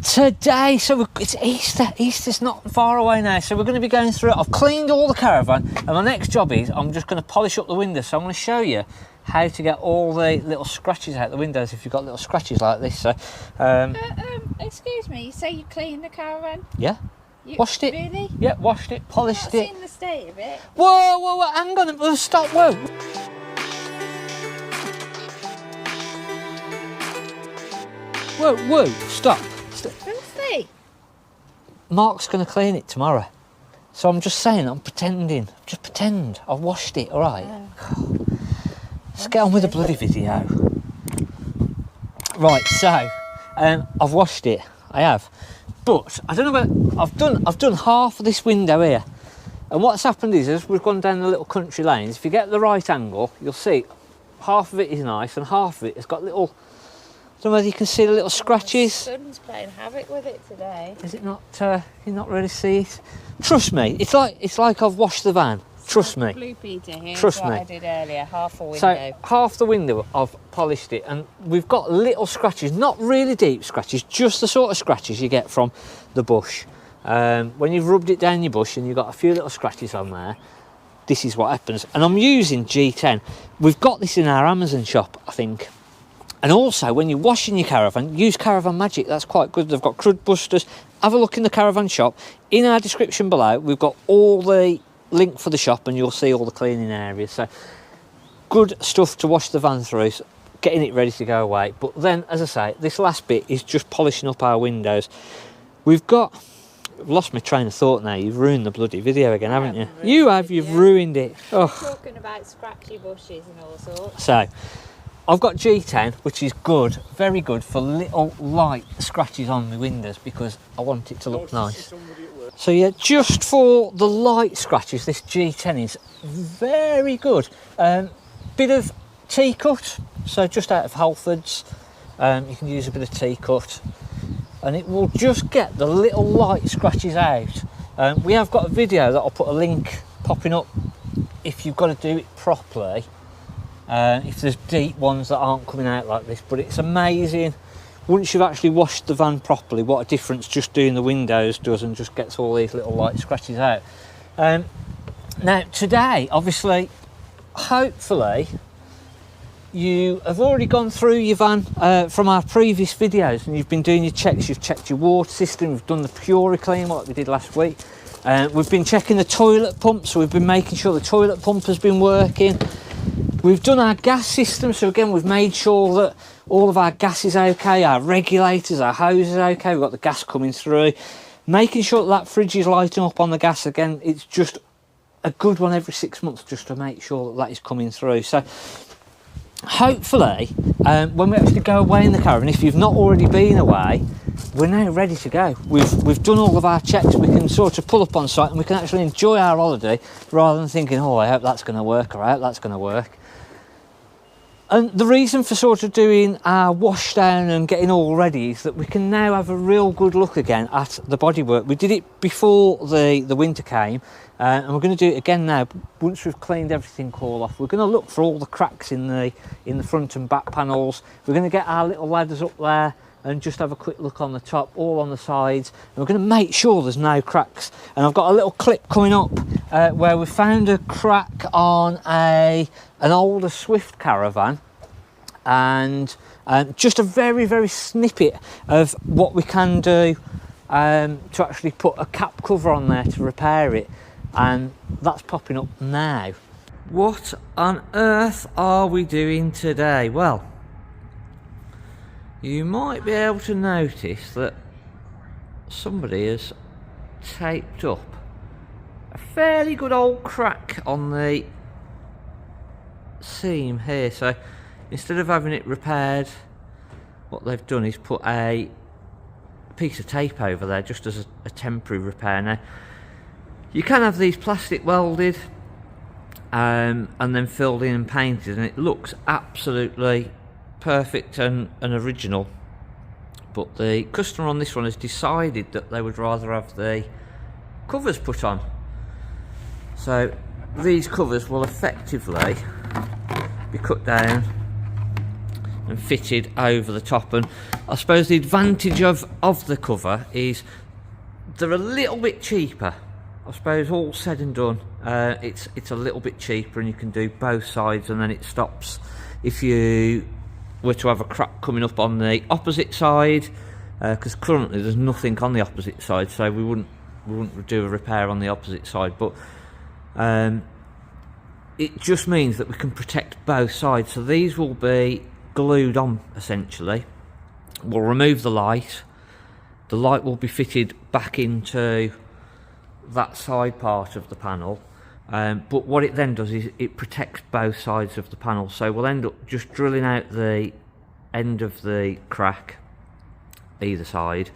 Today, it's Easter. Easter's not far away now, so we're going to be going through it. I've cleaned all the Caravan, and my next job is I'm just going to polish up the windows. So I'm going to show you how to get all the little scratches out the windows if you've got little scratches like this. So, excuse me, you say you cleaned the Caravan? Yeah. Washed it. Really? Yeah, washed it, polished it. I've seen the state of it. Whoa, hang on, stop, whoa. Whoa, stop. Filthy. Mark's going to clean it tomorrow. So I'm just saying, I'm pretending. Just pretend I've washed it, all right? Let's get on with the bloody video. Right, so I've washed it. I have. But I don't know about, I've done half of this window here. And what's happened is, as we've gone down the little country lanes, if you get the right angle, you'll see half of it is nice and half of it has got little, I don't know whether you can see the little scratches. The sun's playing havoc with it today. Is it not, you not really see it? Trust me, it's like I've washed the van. Trust me. Blue Peter here. Trust what me. I did earlier, half a window. So half the window I've polished it, and we've got little scratches, not really deep scratches, just the sort of scratches you get from the bush. When you've rubbed it down your bush and you've got a few little scratches on there, this is what happens. And I'm using G10. We've got this in our Amazon shop, I think. And also, when you're washing your Caravan, use Caravan Magic. That's quite good. They've got crud busters. Have a look in the Caravan shop. In our description below, we've got all the link for the shop, and you'll see all the cleaning areas. So good stuff to wash the van through, getting it ready to go away. But then, as I say, this last bit is just polishing up our windows. I've lost my train of thought now. You've ruined the bloody video again, haven't you? You've ruined it. We're talking about scratchy bushes and all sorts. So I've got G10, which is good, very good for little light scratches on the windows, because I want it to look nice. So yeah, just for the light scratches, this G10 is very good. Bit of tea cut, so just out of Halfords, you can use a bit of tea cut, and it will just get the little light scratches out. We have got a video that I'll put a link popping up if you've got to do it properly. If there's deep ones that aren't coming out like this, but it's amazing once you've actually washed the van properly what a difference just doing the windows does, and just gets all these little light scratches out. Now today, obviously, hopefully you have already gone through your van from our previous videos, and you've been doing your checks. You've checked your water system, we've done the Puri clean like we did last week. We've been checking the toilet pump, so we've been making sure the toilet pump has been working. We've done our gas system, so again we've made sure that all of our gas is okay, our regulators, our hose is okay, we've got the gas coming through. Making sure that fridge is lighting up on the gas again, it's just a good one every 6 months just to make sure that is coming through. So hopefully when we actually go away in the Caravan, if you've not already been away, we're now ready to go. We've done all of our checks, we can sort of pull up on site and we can actually enjoy our holiday rather than thinking, oh, I hope that's going to work, or I hope that's going to work. And the reason for sort of doing our wash down and getting all ready is that we can now have a real good look again at the bodywork. We did it before the winter came, and we're going to do it again now. Once we've cleaned everything all off, we're going to look for all the cracks in the front and back panels. We're going to get our little ladders up there and just have a quick look on the top, all on the sides, and we're going to make sure there's no cracks. And I've got a little clip coming up where we found a crack on an older Swift Caravan, and just a very, very snippet of what we can do to actually put a cap cover on there to repair it, and that's popping up now. What on earth are we doing today? Well, you might be able to notice that somebody has taped up a fairly good old crack on the seam here. So instead of having it repaired, what they've done is put a piece of tape over there just as a temporary repair. Now, you can have these plastic welded and then filled in and painted, and it looks absolutely perfect and original, but the customer on this one has decided that they would rather have the covers put on. So these covers will effectively be cut down and fitted over the top. And I suppose the advantage of the cover is they're a little bit cheaper. I suppose all said and done, it's a little bit cheaper, and you can do both sides, and then it stops if you were to have a crack coming up on the opposite side, because currently there's nothing on the opposite side, so we wouldn't do a repair on the opposite side. But it just means that we can protect both sides. So these will be glued on essentially. We'll remove the light. The light will be fitted back into that side part of the panel, but what it then does is it protects both sides of the panel. So we'll end up just drilling out the end of the crack either side.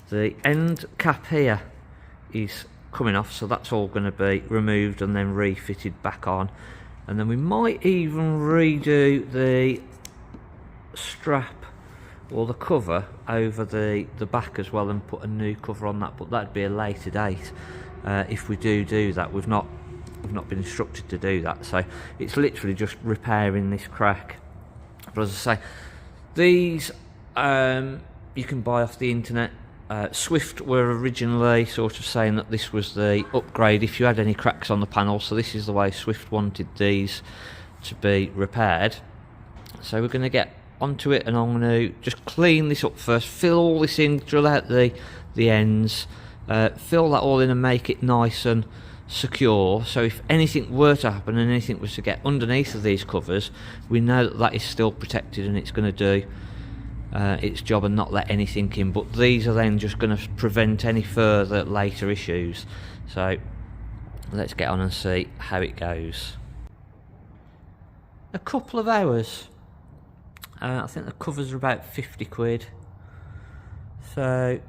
The end cap here is coming off, so that's all going to be removed and then refitted back on. And then we might even redo the strap or the cover over the back as well, and put a new cover on that, but that'd be a later date. If we do that, we've not been instructed to do that, so it's literally just repairing this crack. But as I say, these you can buy off the internet. Swift were originally sort of saying that this was the upgrade if you had any cracks on the panel, so this is the way Swift wanted these to be repaired. So we're going to get onto it, and I'm going to just clean this up first, fill all this in, drill out the ends, fill that all in and make it nice and secure, so if anything were to happen and anything was to get underneath of these covers, we know that is still protected and it's going to do its job and not let anything in. But these are then just going to prevent any further later issues. So let's get on and see how it goes. A couple of hours. I think the covers are about 50 quid. So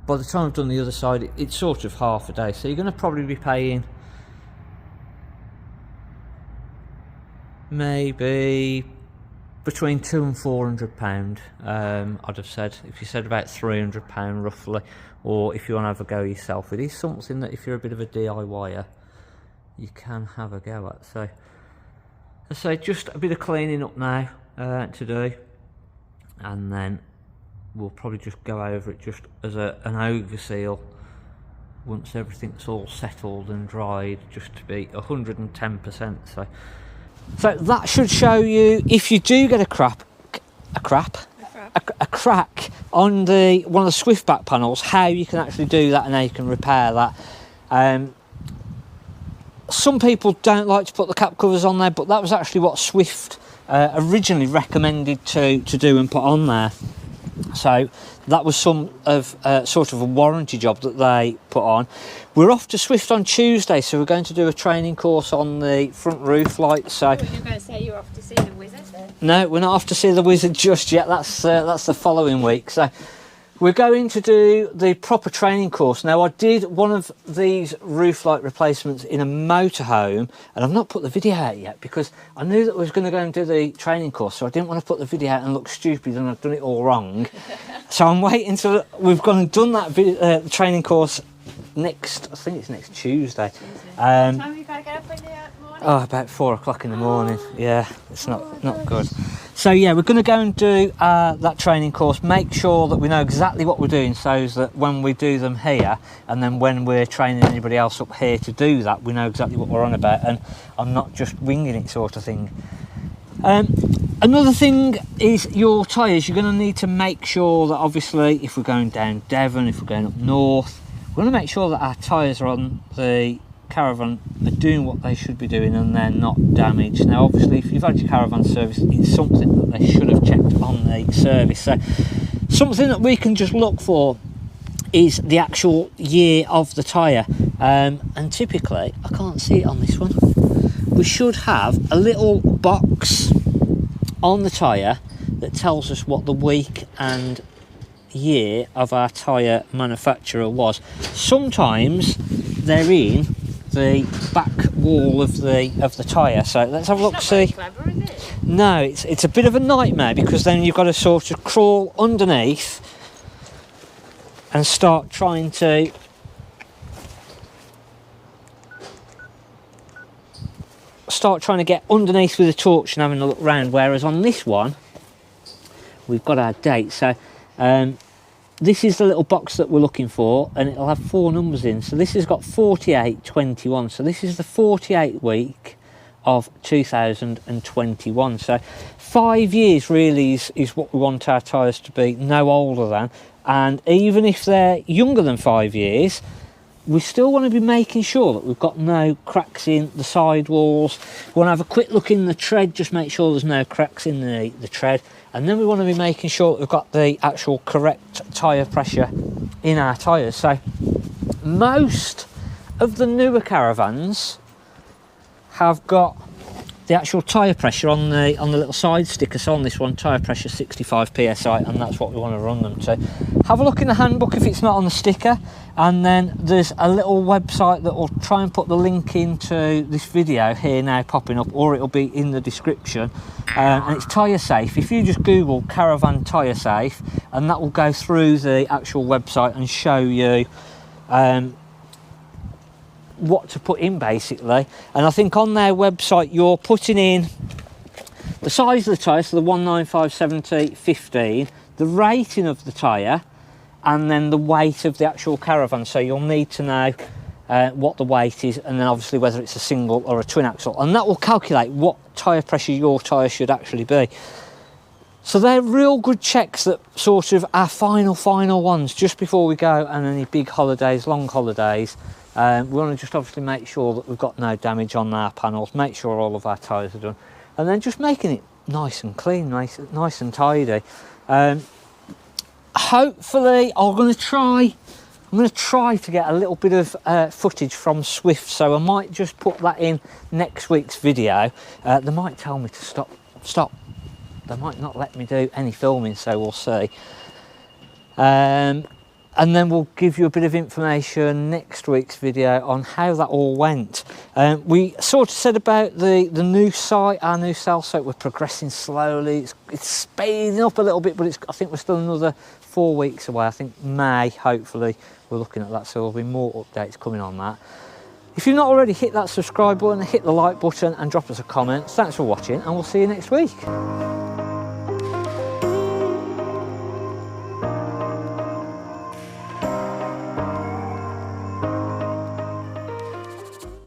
by the time I've done the other side, it's sort of half a day. So you're going to probably be paying maybe between £200 and £400. I'd have said, if you said about £300 roughly, or if you want to have a go yourself, it is something that if you're a bit of a DIYer, you can have a go at. So I say just a bit of cleaning up now to do, and then we'll probably just go over it just as an overseal once everything's all settled and dried, just to be 110%. So that should show you, if you do get a crack on one of the Swift back panels, how you can actually do that and how you can repair that. Some people don't like to put the cap covers on there, but that was actually what Swift originally recommended to do and put on there. So that was some of sort of a warranty job that they put on. We're off to Swift on Tuesday, so we're going to do a training course on the front roof lights. So you're going to say you're off to see the wizard then? No, we're not off to see the wizard just yet. That's the following week. So we're going to do the proper training course. Now, I did one of these roof light replacements in a motorhome, and I've not put the video out yet because I knew that I was going to go and do the training course, so I didn't want to put the video out and look stupid and I've done it all wrong. So I'm waiting till we've gone and done that training course next, I think it's next Tuesday. What time have you got to get up in the morning? Oh, about 4 o'clock in the morning. Yeah, it's not good. So yeah, we're going to go and do that training course, make sure that we know exactly what we're doing, so that when we do them here, and then when we're training anybody else up here to do that, we know exactly what we're on about, and I'm not just winging it sort of thing. Another thing is your tyres. You're going to need to make sure that, obviously, if we're going down Devon, if we're going up north, we're going to make sure that our tyres are on the Caravan are doing what they should be doing and they're not damaged. Now, obviously, if you've had your Caravan service, it's something that they should have checked on the service. So something that we can just look for is the actual year of the tyre, and typically, I can't see it on this one, we should have a little box on the tyre that tells us what the week and year of our tyre manufacturer was. Sometimes they're in the back wall of the tyre, so let's have a look. See, clever, is it? No, it's a bit of a nightmare, because then you've got to sort of crawl underneath and start trying to get underneath with a torch and having a look round, whereas on this one we've got our date. So this is the little box that we're looking for, and it'll have 4 numbers in. So this has got 4821. So this is the 48th week of 2021. So 5 years really is what we want our tyres to be, no older than. And even if they're younger than 5 years, we still want to be making sure that we've got no cracks in the sidewalls. We want to have a quick look in the tread, just make sure there's no cracks in the tread. And then we want to be making sure that we've got the actual correct tyre pressure in our tyres. So most of the newer Caravans have got the actual tyre pressure on the little side sticker. So on this one, tyre pressure 65 psi, and that's what we want to run them to. Have a look in the handbook if it's not on the sticker, and then there's a little website that will try and put the link into this video here now popping up, or it'll be in the description, and it's Tyre Safe. If you just Google Caravan Tyre Safe, and that will go through the actual website and show you what to put in basically. And I think on their website you're putting in the size of the tyre, so the 195 70 15, the rating of the tyre, and then the weight of the actual Caravan. So you'll need to know what the weight is, and then obviously whether it's a single or a twin axle, and that will calculate what tyre pressure your tyre should actually be. So they're real good checks, that sort of our final ones just before we go on any big holidays, long holidays. We want to just obviously make sure that we've got no damage on our panels, make sure all of our tyres are done, and then just making it nice and clean, nice and tidy. Hopefully I'm going to try to get a little bit of footage from Swift, so I might just put that in next week's video. They might tell me to stop. They might not let me do any filming, so we'll see. And then we'll give you a bit of information next week's video on how that all went. We sort of said about the new site, our new cell site, we're progressing slowly. It's speeding up a little bit, but I think we're still another 4 weeks away. I think May, hopefully, we're looking at that, so there'll be more updates coming on that. If you've not already, hit that subscribe button, hit the like button, and drop us a comment. Thanks for watching, and we'll see you next week.